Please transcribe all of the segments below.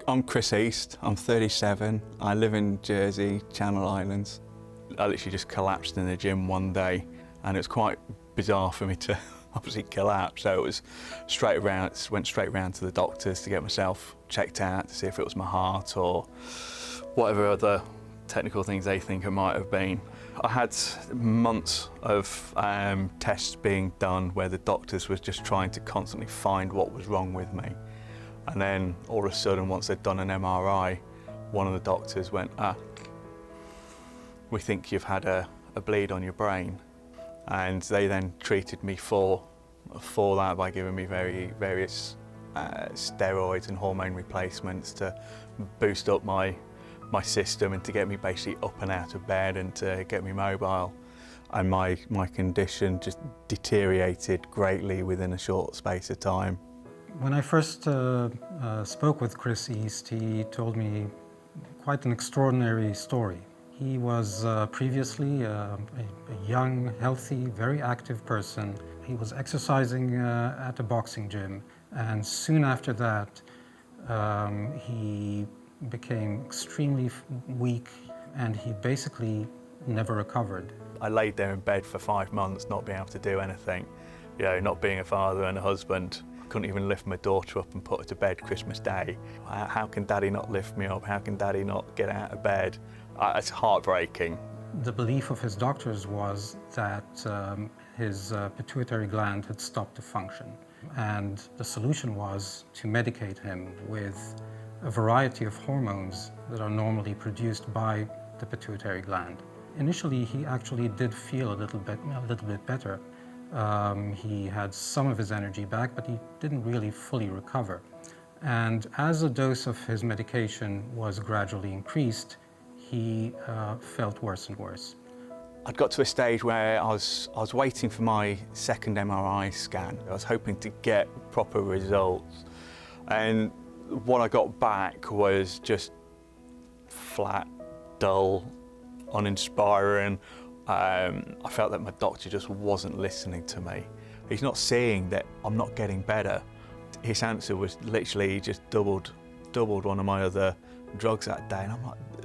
I'm Chris East, I'm 37, I live in Jersey, Channel Islands. I literally just collapsed in the gym one day and it was quite bizarre for me to obviously collapse, so it was went straight round to the doctors to get myself checked out to see if it was my heart or whatever other technical things they think it might have been. I had months of tests being done where the doctors was just trying to constantly find what was wrong with me. And then all of a sudden, once they'd done an MRI, one of the doctors went, we think you've had a bleed on your brain. And they then treated me for that by giving me various steroids and hormone replacements to boost up my system and to get me basically up and out of bed and to get me mobile. And my condition just deteriorated greatly within a short space of time. When I first spoke with Chris East, he told me quite an extraordinary story. He was previously a young, healthy, very active person. He was exercising at a boxing gym, and soon after that he became extremely weak and he basically never recovered. I laid there in bed for 5 months not being able to do anything, you know, not being a father and a husband. I couldn't even lift my daughter up and put her to bed Christmas Day. How can Daddy not lift me up? How can Daddy not get out of bed? It's heartbreaking. The belief of his doctors was that his pituitary gland had stopped to function, and the solution was to medicate him with a variety of hormones that are normally produced by the pituitary gland. Initially, he actually did feel a little bit better. He had some of his energy back, but he didn't really fully recover. And as the dose of his medication was gradually increased, he felt worse and worse. I'd got to a stage where I was waiting for my second MRI scan. I was hoping to get proper results, and what I got back was just flat, dull, uninspiring. I felt that my doctor just wasn't listening to me. He's not seeing that I'm not getting better. His answer was literally just doubled one of my other drugs that day, and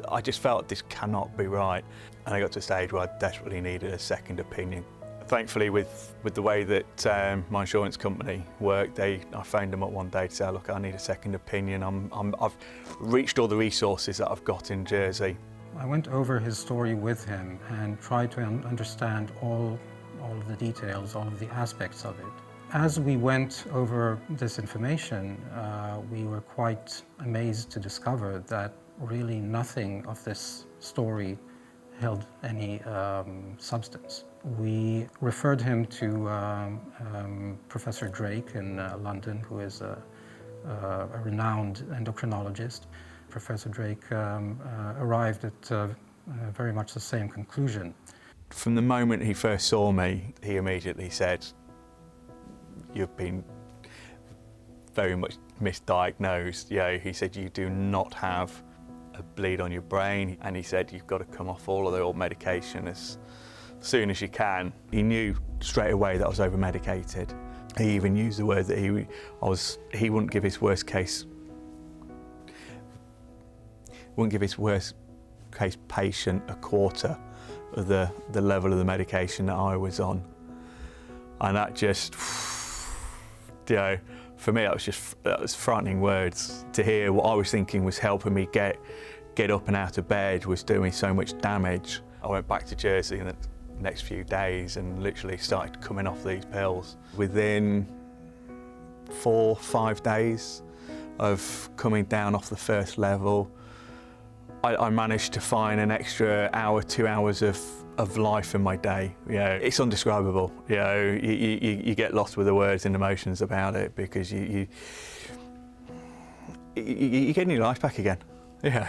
I just felt this cannot be right. And I got to a stage where I desperately needed a second opinion. Thankfully, with the way that my insurance company worked, I phoned them up one day to say, look, I need a second opinion. I've reached all the resources that I've got in Jersey. I went over his story with him and tried to understand all of the details, all of the aspects of it. As we went over this information, we were quite amazed to discover that really nothing of this story held any substance. We referred him to Professor Drake in London, who is a renowned endocrinologist. Professor Drake arrived at very much the same conclusion. From the moment he first saw me, he immediately said, "You've been very much misdiagnosed." You know, he said, "You do not have a bleed on your brain," and he said, "You've got to come off all of the old medication as soon as you can." He knew straight away that I was over-medicated. He even used the word that he wouldn't give his worst case patient a quarter of the level of the medication that I was on. And that just, you know, for me that was frightening words. To hear what I was thinking was helping me get up and out of bed was doing so much damage. I went back to Jersey in the next few days and literally started coming off these pills. Within 4 or 5 days of coming down off the first level, I managed to find an extra hour, 2 hours of life in my day. You know, it's indescribable. You know, you get lost with the words and emotions about it because you're getting your life back again. Yeah.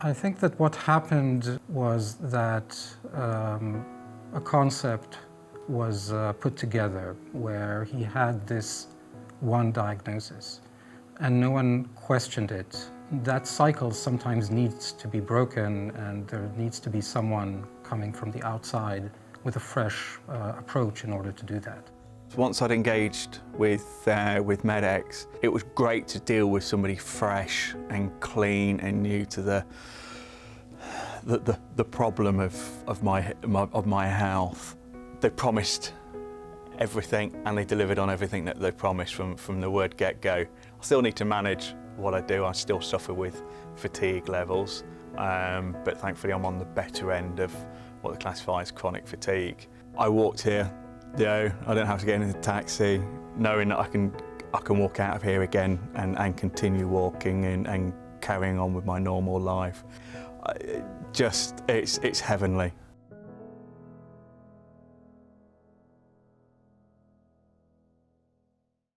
I think that what happened was that a concept was put together where he had this one diagnosis and no one questioned it. That cycle sometimes needs to be broken, and there needs to be someone coming from the outside with a fresh approach in order to do that. Once I'd engaged with Medix, it was great to deal with somebody fresh and clean and new to the problem of my health. They promised everything and they delivered on everything that they promised from the word get-go. I still need to manage what I do. I still suffer with fatigue levels, but thankfully I'm on the better end of what they classify as chronic fatigue. I walked here, I don't have to get into a taxi, knowing that I can walk out of here again and continue walking and carrying on with my normal life. It's heavenly.